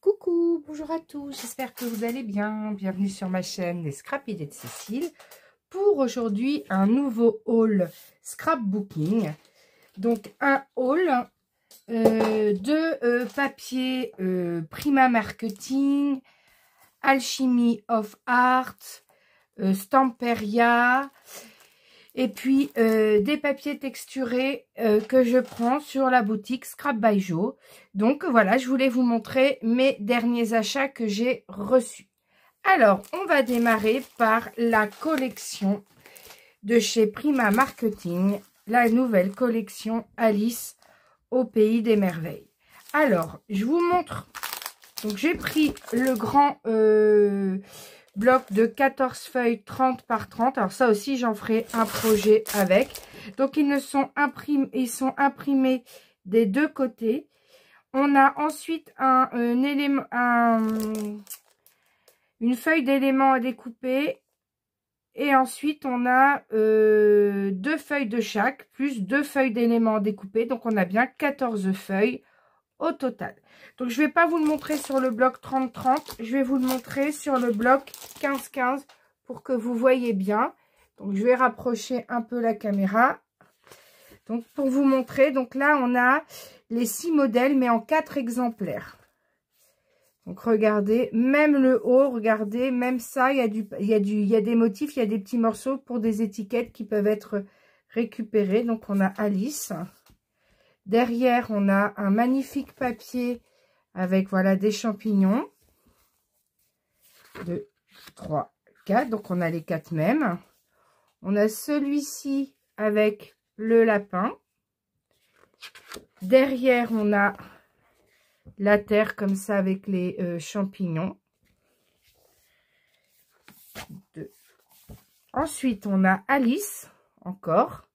Coucou, bonjour à tous, j'espère que vous allez bien. Bienvenue sur ma chaîne Les Scrap Idées de Cécile pour aujourd'hui un nouveau haul scrapbooking. Donc un haul de papier Prima Marketing, Alchemy of Art, Stamperia et puis des papiers texturés que je prends sur la boutique Scrap by Jo. Donc voilà, je voulais vous montrer mes derniers achats que j'ai reçus. Alors, on va démarrer par la collection de chez Prima Marketing, la nouvelle collection Alice au Pays des Merveilles. Alors, je vous montre. Donc, j'ai pris le grand bloc de 14 feuilles 30 par 30. Alors, ça aussi, j'en ferai un projet avec. Donc, ils sont imprimés des deux côtés. On a ensuite une feuille d'éléments à découper. Et ensuite, on a 2 feuilles de chaque, plus 2 feuilles d'éléments à découper. Donc, on a bien 14 feuilles au total. Donc, je ne vais pas vous le montrer sur le bloc 30-30. Je vais vous le montrer sur le bloc 15-15 pour que vous voyez bien. Donc, je vais rapprocher un peu la caméra. Donc, pour vous montrer, donc là, on a les 6 modèles, mais en 4 exemplaires. Donc, regardez, même le haut, regardez, même ça, il y a des motifs, il y a des petits morceaux pour des étiquettes qui peuvent être récupérés. Donc, on a Alice. Derrière, on a un magnifique papier avec, voilà, des champignons. 2, 3, 4. Donc, on a les 4 mêmes. On a celui-ci avec le lapin. Derrière, on a la terre comme ça avec les champignons. 2. Ensuite, on a Alice, encore,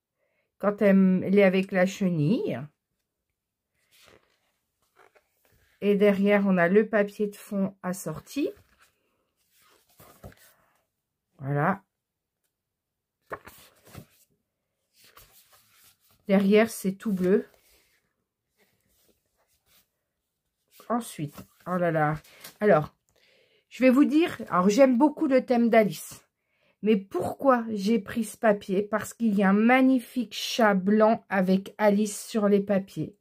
quand elle est avec la chenille. Et derrière, on a le papier de fond assorti. Voilà. Derrière, c'est tout bleu. Ensuite, oh là là. Alors, je vais vous dire, alors j'aime beaucoup le thème d'Alice. Mais pourquoi j'ai pris ce papier? Parce qu'il y a un magnifique chat blanc avec Alice sur les papiers.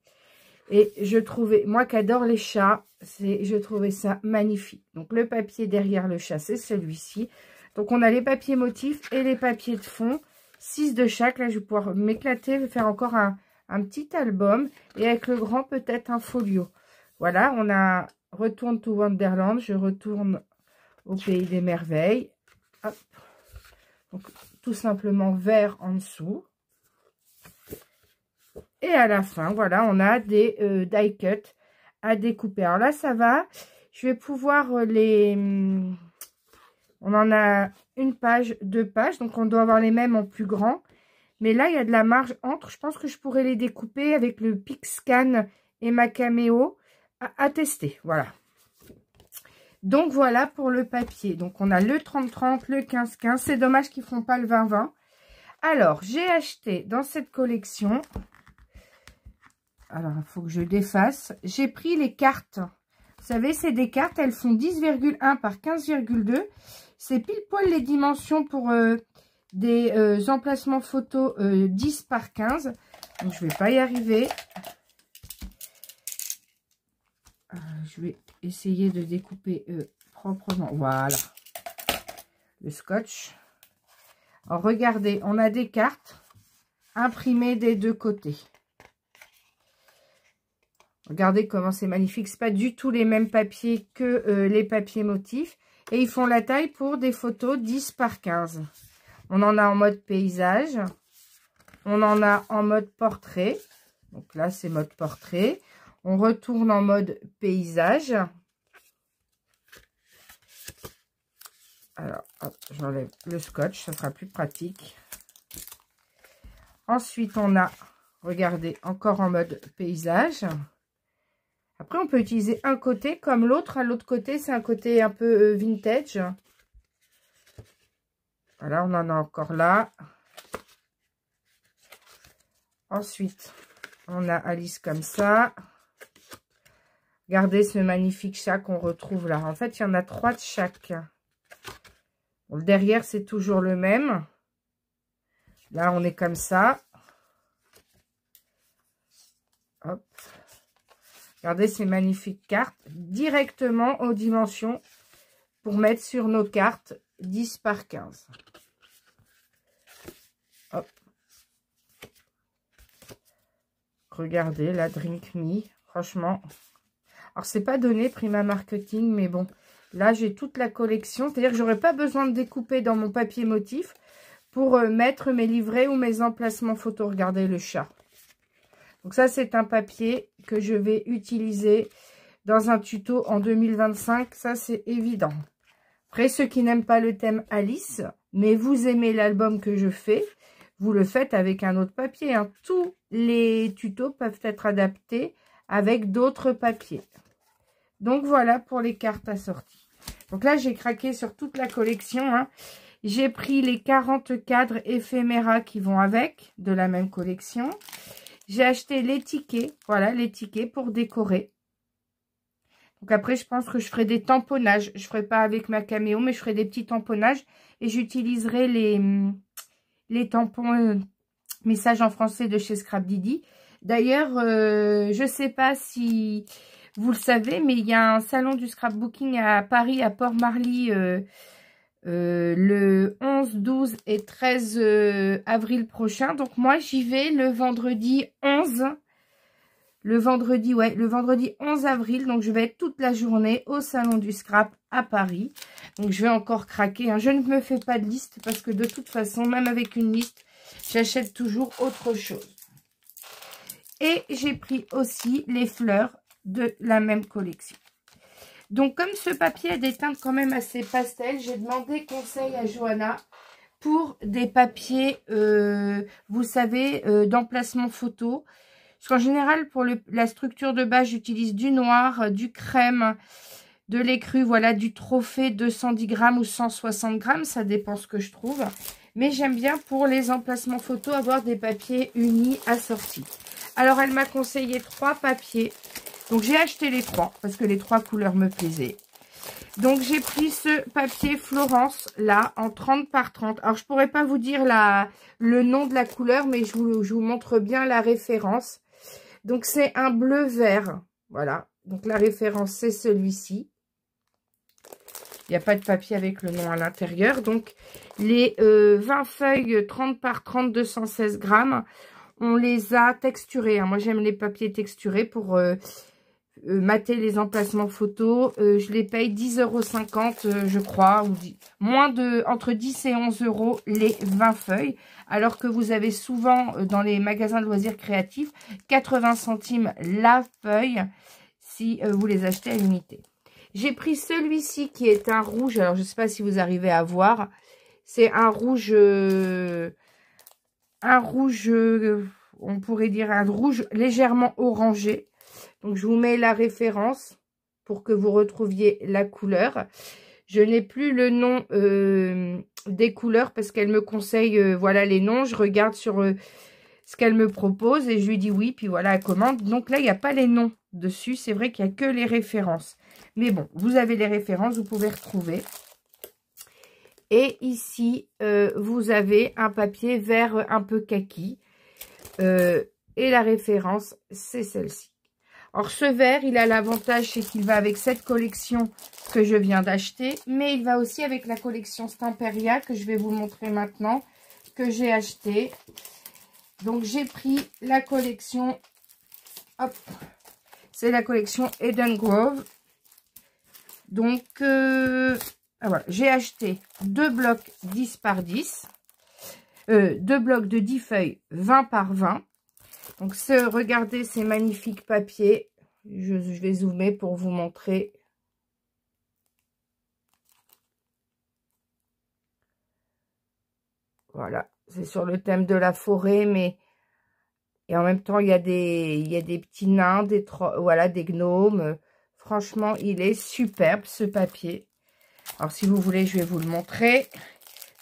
Et je trouvais, moi qui adore les chats, je trouvais ça magnifique. Donc le papier derrière le chat, c'est celui-ci. Donc on a les papiers motifs et les papiers de fond. 6 de chaque. Là, je vais pouvoir m'éclater, faire encore un petit album. Et avec le grand, peut-être un folio. Voilà, on a Retourne to Wonderland. Je retourne au Pays des Merveilles. Hop. Donc, tout simplement vert en dessous. Et à la fin, voilà, on a des die cut à découper. Alors là, ça va. Je vais pouvoir on en a une page, 2 pages. Donc, on doit avoir les mêmes en plus grand. Mais là, il y a de la marge entre. Je pense que je pourrais les découper avec le Pixscan et ma caméo à tester. Voilà. Donc, voilà pour le papier. Donc, on a le 30-30, le 15-15. C'est dommage qu'ils ne font pas le 20-20. Alors, j'ai acheté dans cette collection... Alors, il faut que je défasse. J'ai pris les cartes. Vous savez, c'est des cartes. Elles font 10,1 par 15,2. C'est pile poil les dimensions pour des emplacements photos 10 par 15. Donc, je ne vais pas y arriver. Je vais essayer de découper proprement. Voilà. Le scotch. Alors, regardez, on a des cartes imprimées des deux côtés. Regardez comment c'est magnifique. C'est pas du tout les mêmes papiers que les papiers motifs. Et ils font la taille pour des photos 10 par 15. On en a en mode paysage. On en a en mode portrait. Donc là, c'est mode portrait. On retourne en mode paysage. Alors, j'enlève le scotch. Ça sera plus pratique. Ensuite, on a, regardez, encore en mode paysage. Après, on peut utiliser un côté comme l'autre. À l'autre côté, c'est un côté un peu vintage. Voilà, on en a encore là. Ensuite, on a Alice comme ça. Regardez ce magnifique chat qu'on retrouve là. En fait, il y en a 3 de chaque. Bon, le derrière, c'est toujours le même. Là, on est comme ça. Hop. Regardez ces magnifiques cartes. Directement aux dimensions pour mettre sur nos cartes 10 par 15. Hop. Regardez la Drink Me. Franchement. Alors, c'est pas donné Prima Marketing, mais bon. Là, j'ai toute la collection. C'est-à-dire que j'aurais pas besoin de découper dans mon papier motif pour mettre mes livrets ou mes emplacements photos. Regardez le chat. Donc ça, c'est un papier que je vais utiliser dans un tuto en 2025. Ça, c'est évident. Après, ceux qui n'aiment pas le thème Alice, mais vous aimez l'album que je fais, vous le faites avec un autre papier, hein. Tous les tutos peuvent être adaptés avec d'autres papiers. Donc, voilà pour les cartes assorties. Donc là, j'ai craqué sur toute la collection, hein. J'ai pris les 40 cadres éphéméras qui vont avec, de la même collection. J'ai acheté les tickets, voilà, les tickets pour décorer. Donc après, je pense que je ferai des tamponnages. Je ne ferai pas avec ma caméo, mais je ferai des petits tamponnages. Et j'utiliserai les tampons messages en français de chez Scrapdiddy. D'ailleurs, je ne sais pas si vous le savez, mais il y a un salon du scrapbooking à Paris, à Port-Marly, le 11, 12 et 13 avril prochain. Donc moi, j'y vais le vendredi 11. Le vendredi 11 avril. Donc, je vais être toute la journée au salon du scrap à Paris. Donc, je vais encore craquer, hein. Je ne me fais pas de liste parce que de toute façon, même avec une liste, j'achète toujours autre chose. Et j'ai pris aussi les fleurs de la même collection. Donc, comme ce papier a des teintes quand même assez pastel, j'ai demandé conseil à Johanna pour des papiers, vous savez, d'emplacement photo. Parce qu'en général, pour la structure de base, j'utilise du noir, du crème, de l'écru, voilà, du trophée 210 grammes ou 160 grammes. Ça dépend ce que je trouve. Mais j'aime bien pour les emplacements photos avoir des papiers unis assortis. Alors, elle m'a conseillé 3 papiers. Donc, j'ai acheté les 3 parce que les 3 couleurs me plaisaient. Donc, j'ai pris ce papier Florence, là, en 30 par 30. Alors, je ne pourrais pas vous dire le nom de la couleur, mais je vous montre bien la référence. Donc, c'est un bleu-vert. Voilà. Donc, la référence, c'est celui-ci. Il n'y a pas de papier avec le nom à l'intérieur. Donc, les 20 feuilles 30 par 30, 216 grammes, on les a texturés, hein. Moi, j'aime les papiers texturés pour mater les emplacements photos. Je les paye 10,50 €, je crois. Ou entre 10 et 11 € les 20 feuilles. Alors que vous avez souvent dans les magasins de loisirs créatifs 80 centimes la feuille si vous les achetez à l'unité. J'ai pris celui-ci qui est un rouge. Alors, je ne sais pas si vous arrivez à voir. C'est un rouge, on pourrait dire un rouge légèrement orangé. Donc, je vous mets la référence pour que vous retrouviez la couleur. Je n'ai plus le nom des couleurs parce qu'elle me conseille, voilà les noms. Je regarde sur ce qu'elle me propose et je lui dis oui. Puis voilà, elle commande. Donc là, il n'y a pas les noms dessus. C'est vrai qu'il n'y a que les références. Mais bon, vous avez les références, vous pouvez retrouver. Et ici, vous avez un papier vert un peu kaki. Et la référence, c'est celle-ci. Or, ce vert, il a l'avantage, c'est qu'il va avec cette collection que je viens d'acheter. Mais il va aussi avec la collection Stamperia, que je vais vous montrer maintenant, que j'ai acheté. Donc, j'ai pris la collection, hop, c'est la collection Eden Grove. Donc, voilà, j'ai acheté 2 blocs 10 par 10. 2 blocs de 10 feuilles 20 par 20. Donc, regardez ces magnifiques papiers. Je vais zoomer pour vous montrer. Voilà, c'est sur le thème de la forêt, mais... Et en même temps, il y a des petits nains, voilà, des gnomes. Franchement, il est superbe, ce papier. Alors, si vous voulez, je vais vous le montrer.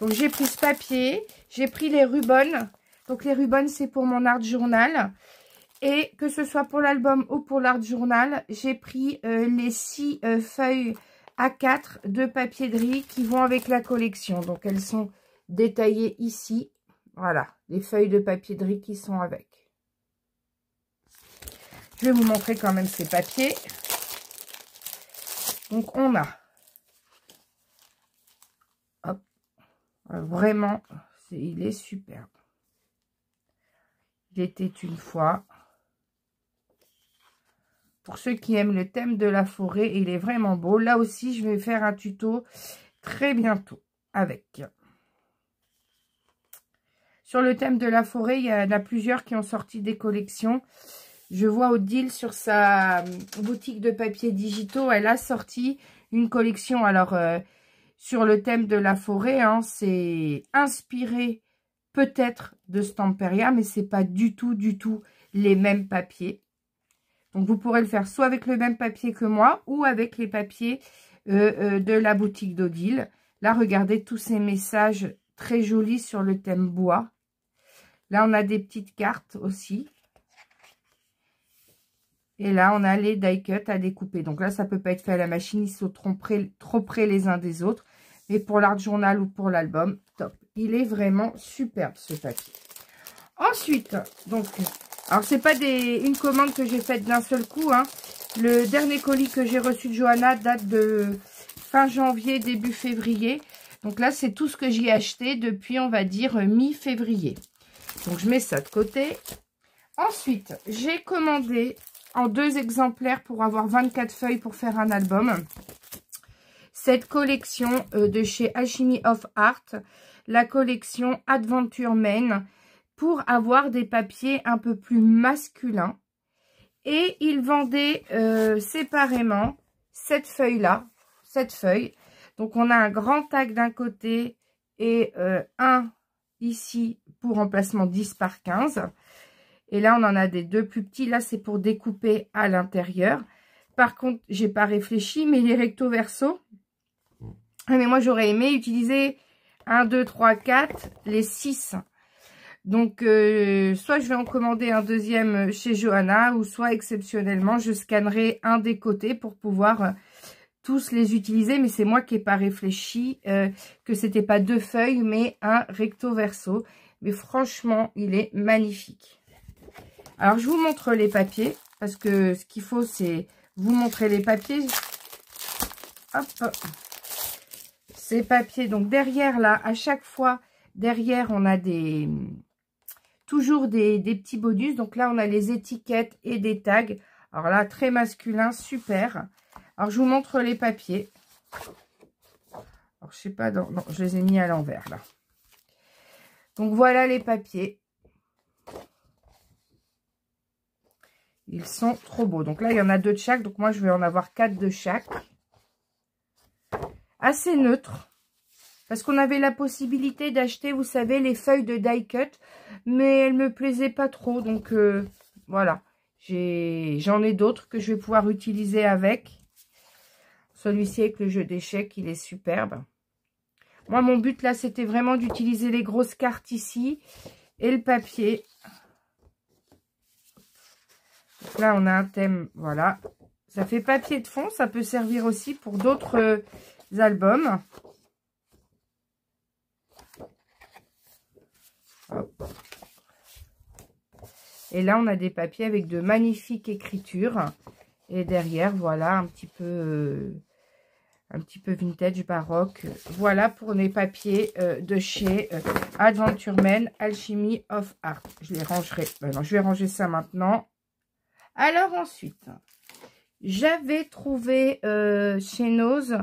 Donc, j'ai pris ce papier. J'ai pris les rubans. Donc, les rubans, c'est pour mon art journal. Et que ce soit pour l'album ou pour l'art journal, j'ai pris les 6 feuilles A4 de papier de riz qui vont avec la collection. Donc, elles sont détaillées ici. Voilà, les feuilles de papier de riz qui sont avec. Je vais vous montrer quand même ces papiers. Donc, on a... Hop, vraiment, il est superbe. Il était une fois... Pour ceux qui aiment le thème de la forêt, il est vraiment beau. Là aussi, je vais faire un tuto très bientôt avec. Sur le thème de la forêt, il y en a plusieurs qui ont sorti des collections. Je vois Odile sur sa boutique de papiers digitaux, elle a sorti une collection. Alors, sur le thème de la forêt, hein, c'est inspiré peut-être de Stamperia, mais c'est pas du tout les mêmes papiers. Donc, vous pourrez le faire soit avec le même papier que moi ou avec les papiers de la boutique d'Odile. Là, regardez tous ces messages très jolis sur le thème bois. Là, on a des petites cartes aussi. Et là, on a les die cuts à découper. Donc là, ça peut pas être fait à la machine. Ils sont trop près les uns des autres. Mais pour l'art journal ou pour l'album, top. Il est vraiment superbe, ce papier. Ensuite, donc... Alors, c'est pas une commande que j'ai faite d'un seul coup, hein. Le dernier colis que j'ai reçu de Johanna date de fin janvier, début février. Donc là, c'est tout ce que j'y ai acheté depuis, on va dire, mi-février. Donc, je mets ça de côté. Ensuite, j'ai commandé en 2 exemplaires pour avoir 24 feuilles pour faire un album. Cette collection de chez Alchemy of Art, la collection Adventure Men, pour avoir des papiers un peu plus masculins. Et ils vendaient séparément cette feuille-là, cette feuille. Donc, on a un grand tag d'un côté et un ici pour emplacement 10 par 15. Et là, on en a des 2 plus petits. Là, c'est pour découper à l'intérieur. Par contre, j'ai pas réfléchi, mais les recto verso. Mais moi, j'aurais aimé utiliser 1, 2, 3, 4, les 6. Donc, soit je vais en commander un deuxième chez Johanna, ou soit exceptionnellement, je scannerai un des côtés pour pouvoir tous les utiliser. Mais c'est moi qui n'ai pas réfléchi que c'était pas 2 feuilles, mais un recto verso. Mais franchement, il est magnifique. Alors, je vous montre les papiers, parce que ce qu'il faut, c'est vous montrer les papiers. Hop, ces papiers. Donc, derrière, là, à chaque fois, derrière, on a toujours des petits bonus. Donc là, on a les étiquettes et des tags. Alors là, très masculin, super. Alors, je vous montre les papiers. Alors, je sais pas, non, je les ai mis à l'envers, là. Donc, voilà les papiers. Ils sont trop beaux. Donc là, il y en a 2 de chaque. Donc, moi, je vais en avoir 4 de chaque. Assez neutre. Parce qu'on avait la possibilité d'acheter, vous savez, les feuilles de die cut. Mais elles me plaisaient pas trop. Donc, voilà. J'en ai d'autres que je vais pouvoir utiliser avec. Celui-ci avec le jeu d'échecs, il est superbe. Moi, mon but, là, c'était vraiment d'utiliser les grosses cartes ici. Et le papier. Donc là, on a un thème, voilà. Ça fait papier de fond. Ça peut servir aussi pour d'autres albums. Hop. Et là, on a des papiers avec de magnifiques écritures. Et derrière, voilà, un petit peu vintage, baroque. Voilà pour les papiers de chez Adventure Men, Alchemy of Art. Je les rangerai. Non, je vais ranger ça maintenant. Alors ensuite, j'avais trouvé chez Nose,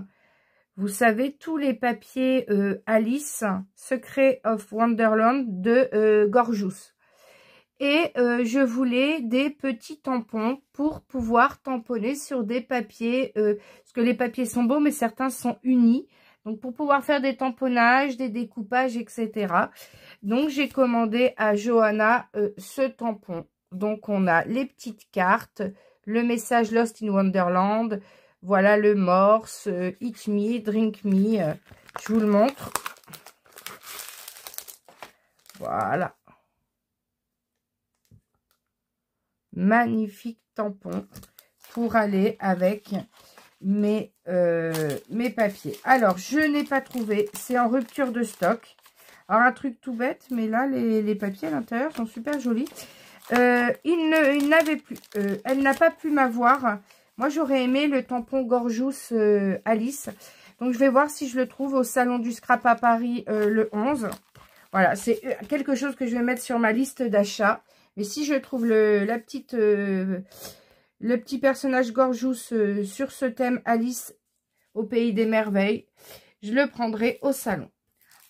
vous savez, tous les papiers Alice, Secret of Wonderland de Gorgeous. Et je voulais des petits tampons pour pouvoir tamponner sur des papiers, parce que les papiers sont beaux, mais certains sont unis. Donc, pour pouvoir faire des tamponnages, des découpages, etc. Donc, j'ai commandé à Johanna ce tampon. Donc, on a les petites cartes, le message Lost in Wonderland, voilà le morse, Eat Me, Drink Me, je vous le montre. Voilà. magnifique tampon pour aller avec mes papiers. Alors, je n'ai pas trouvé, c'est en rupture de stock. Alors, un truc tout bête, mais là, les papiers à l'intérieur sont super jolis. Il n'avait plus, elle n'a pas pu m'avoir. Moi, j'aurais aimé le tampon Gorgeous Alice. Donc, je vais voir si je le trouve au Salon du Scrap à Paris le 11. Voilà, c'est quelque chose que je vais mettre sur ma liste d'achat. Mais si je trouve le petit personnage Gorgeous sur ce thème Alice au Pays des Merveilles, je le prendrai au salon.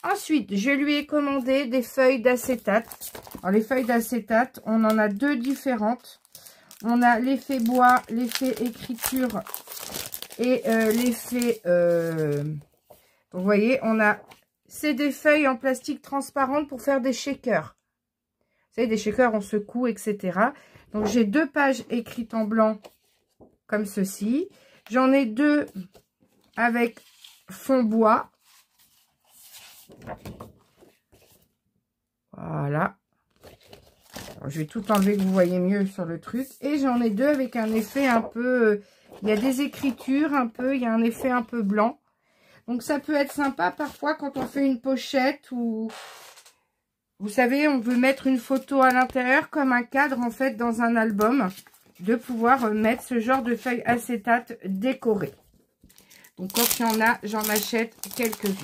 Ensuite, je lui ai commandé des feuilles d'acétate. Alors, les feuilles d'acétate, on en a deux différentes. On a l'effet bois, l'effet écriture et l'effet... donc, vous voyez, c'est des feuilles en plastique transparente pour faire des shakers. Vous savez, des shakers, on secoue, etc. Donc, j'ai 2 pages écrites en blanc, comme ceci. J'en ai 2 avec fond bois. Voilà. Alors, je vais tout enlever que vous voyez mieux sur le truc. Et j'en ai 2 avec un effet un peu... il y a des écritures un peu, il y a un effet un peu blanc. Donc, ça peut être sympa parfois quand on fait une pochette ou... Vous savez, on veut mettre une photo à l'intérieur comme un cadre en fait dans un album. De pouvoir mettre ce genre de feuilles acétate décorées. Donc, quand il y en a, j'en achète quelques-unes.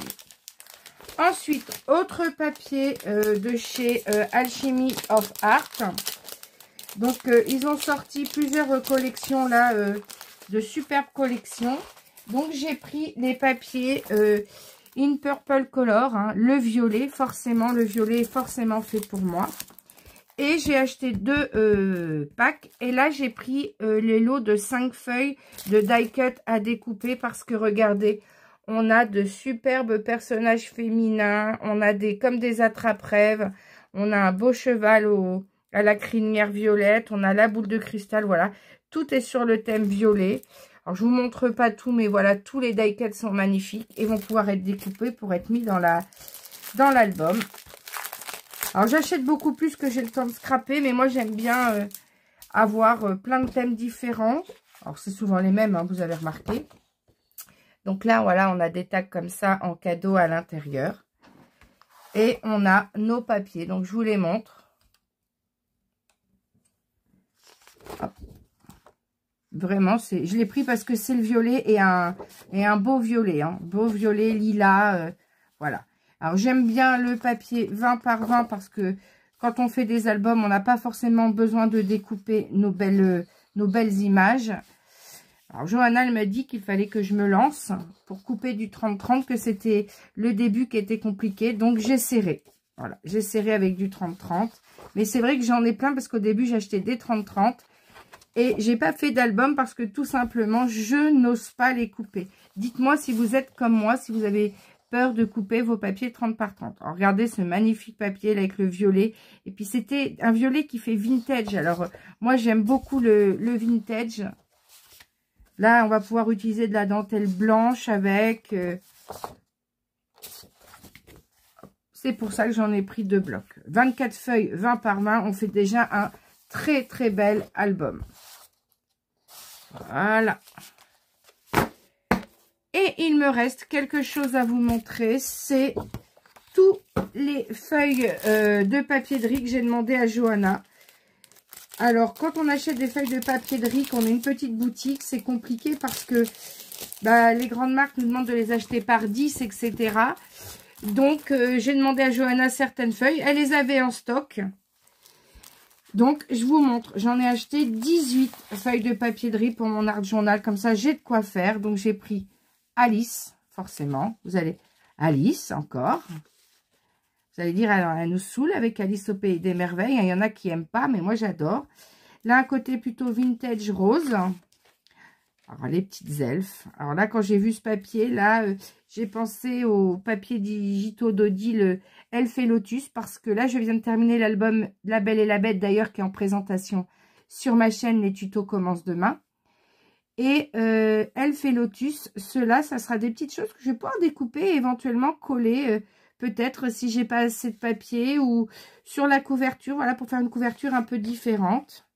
Ensuite, autre papier de chez Alchemy of Art. Donc, ils ont sorti plusieurs collections là, de superbes collections. Donc, j'ai pris les papiers in purple color, hein, le violet est forcément fait pour moi. Et j'ai acheté 2 packs. Et là, j'ai pris les lots de 5 feuilles de die cut à découper parce que regardez, on a de superbes personnages féminins. On a comme des attrape-rêves. On a un beau cheval à la crinière violette. On a la boule de cristal. Voilà. Tout est sur le thème violet. Alors, je vous montre pas tout, mais voilà. Tous les die cuts sont magnifiques et vont pouvoir être découpés pour être mis dans l'album. Alors, j'achète beaucoup plus que j'ai le temps de scraper. Mais moi, j'aime bien avoir plein de thèmes différents. Alors, c'est souvent les mêmes, hein, vous avez remarqué. Donc là, voilà, on a des tags comme ça en cadeau à l'intérieur. Et on a nos papiers. Donc, je vous les montre. Hop. Vraiment, je l'ai pris parce que c'est le violet et un beau violet. Hein, beau violet, lilas. Voilà. Alors, j'aime bien le papier 20 par 20 parce que quand on fait des albums, on n'a pas forcément besoin de découper nos belles images. Alors, Johanna, elle m'a dit qu'il fallait que je me lance pour couper du 30-30, que c'était le début qui était compliqué. Donc, j'ai serré. Voilà, j'ai serré avec du 30-30. Mais c'est vrai que j'en ai plein parce qu'au début, j'ai acheté des 30-30. Et j'ai pas fait d'album parce que tout simplement, je n'ose pas les couper. Dites-moi si vous êtes comme moi, si vous avez peur de couper vos papiers 30 par 30. Alors, regardez ce magnifique papier là avec le violet. Et puis, c'était un violet qui fait vintage. Alors, moi, j'aime beaucoup le vintage. Là, on va pouvoir utiliser de la dentelle blanche avec... c'est pour ça que j'en ai pris 2 blocs. 24 feuilles, 20 par 20. On fait déjà un très, très bel album. Voilà. Et il me reste quelque chose à vous montrer. C'est toutes les feuilles de papier de riz que j'ai demandé à Johanna. Alors, quand on achète des feuilles de papier de riz, qu'on a une petite boutique, c'est compliqué parce que les grandes marques nous demandent de les acheter par 10, etc. Donc, j'ai demandé à Johanna certaines feuilles. Elle les avait en stock. Donc, je vous montre. J'en ai acheté 18 feuilles de papier de riz pour mon art journal. Comme ça, j'ai de quoi faire. Donc, j'ai pris Alice, forcément. Vous allez... Alice, encore. Vous allez dire, alors, elle nous saoule avec Alice au Pays des Merveilles. Il y en a qui n'aiment pas, mais moi, j'adore. Là, un côté plutôt vintage rose. Alors, les petites elfes. Alors là, quand j'ai vu ce papier, là, j'ai pensé au papier digitaux d'Audi, le Elfe et Lotus. Parce que là, je viens de terminer l'album La Belle et la Bête, d'ailleurs, qui est en présentation sur ma chaîne. Les tutos commencent demain. Et Elfe et Lotus, ceux-là, ça sera des petites choses que je vais pouvoir découper et éventuellement coller... peut-être si j'ai pas assez de papier ou sur la couverture, voilà, pour faire une couverture un peu différente.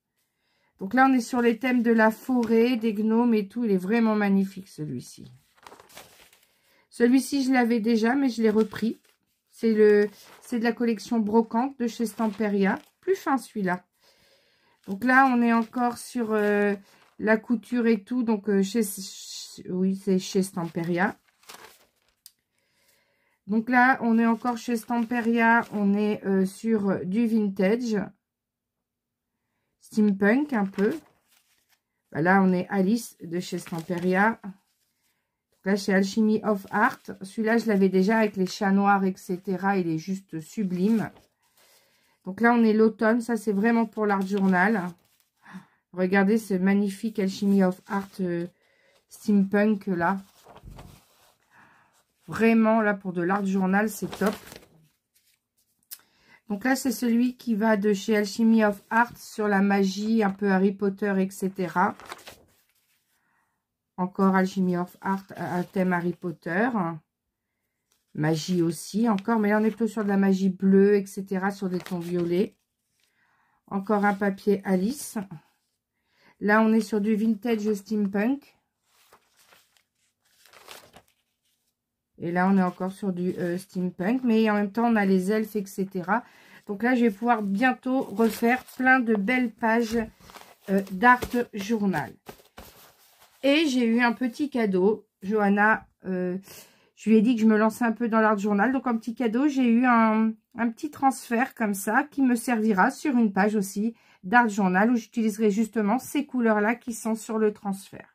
Donc là, on est sur les thèmes de la forêt, des gnomes et tout. Il est vraiment magnifique, celui-ci. Celui-ci, je l'avais déjà, mais je l'ai repris. C'est de la collection Brocante de chez Stamperia. Plus fin, celui-là. Donc là, on est encore sur la couture et tout. Donc, oui, c'est chez Stamperia. Donc là, on est encore chez Stamperia. On est sur du vintage. Steampunk, un peu. Bah là, on est Alice de chez Stamperia. Donc là, chez Alchemy of Art. Celui-là, je l'avais déjà avec les chats noirs, etc. Il est juste sublime. Donc là, on est l'automne. Ça, c'est vraiment pour l'art journal. Regardez ce magnifique Alchemy of Art steampunk là. Vraiment, là, pour de l'art journal, c'est top. Donc là, c'est celui qui va de chez Alchemy of Art sur la magie, un peu Harry Potter, etc. Encore Alchemy of Art, un thème Harry Potter. Magie aussi, encore. Mais là, on est plutôt sur de la magie bleue, etc. Sur des tons violets. Encore un papier Alice. Là, on est sur du vintage steampunk. Et là, on est encore sur du steampunk. Mais en même temps, on a les elfes, etc. Donc là, je vais pouvoir bientôt refaire plein de belles pages d'art journal. Et j'ai eu un petit cadeau. Johanna, je lui ai dit que je me lançais un peu dans l'art journal. Donc, en petit cadeau, j'ai eu un petit transfert comme ça qui me servira sur une page aussi d'art journal où j'utiliserai justement ces couleurs-là qui sont sur le transfert.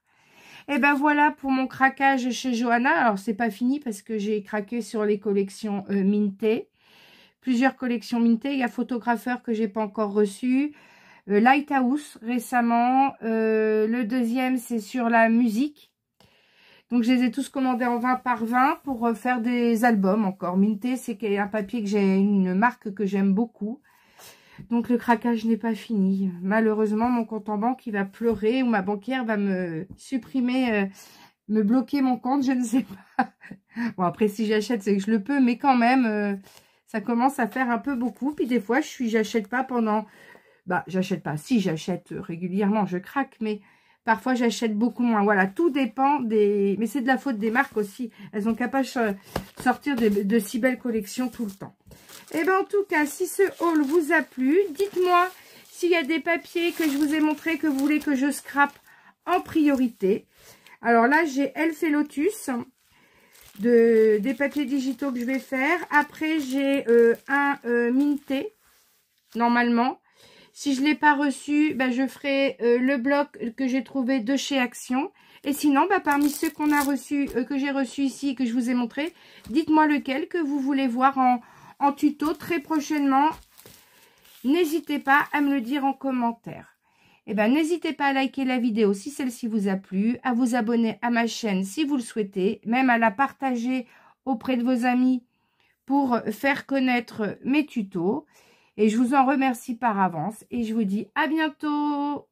Et ben voilà pour mon craquage chez Johanna. Alors, c'est pas fini parce que j'ai craqué sur les collections Minté. Plusieurs collections Minté. Il y a Photographeur que j'ai pas encore reçu. Lighthouse récemment. Le deuxième, c'est sur la musique. Donc, je les ai tous commandés en 20 par 20 pour faire des albums encore. Minté, c'est un papier que j'ai, une marque que j'aime beaucoup. Donc, le craquage n'est pas fini. Malheureusement, mon compte en banque, il va pleurer ou ma banquière va me supprimer, me bloquer mon compte, je ne sais pas. Bon, après, si j'achète, c'est que je le peux, mais quand même, ça commence à faire un peu beaucoup. Puis des fois, j'achète pas pendant... Bah, j'achète pas. Si, j'achète régulièrement, je craque, mais parfois, j'achète beaucoup moins. Voilà, tout dépend des... Mais c'est de la faute des marques aussi. Elles ont capable de sortir de si belles collections tout le temps. Et bien, en tout cas, si ce haul vous a plu, dites-moi s'il y a des papiers que je vous ai montrés que vous voulez que je scrape en priorité. Alors là, j'ai Elf et Lotus, des papiers digitaux que je vais faire. Après, j'ai un Minté, normalement. Si je ne l'ai pas reçu, ben, je ferai le bloc que j'ai trouvé de chez Action. Et sinon, ben, parmi ceux qu'on a reçus, que j'ai reçus ici, que je vous ai montré, dites-moi lequel que vous voulez voir en tuto très prochainement. N'hésitez pas à me le dire en commentaire. Et ben, n'hésitez pas à liker la vidéo si celle-ci vous a plu, à vous abonner à ma chaîne si vous le souhaitez, même à la partager auprès de vos amis pour faire connaître mes tutos. Et je vous en remercie par avance et je vous dis à bientôt.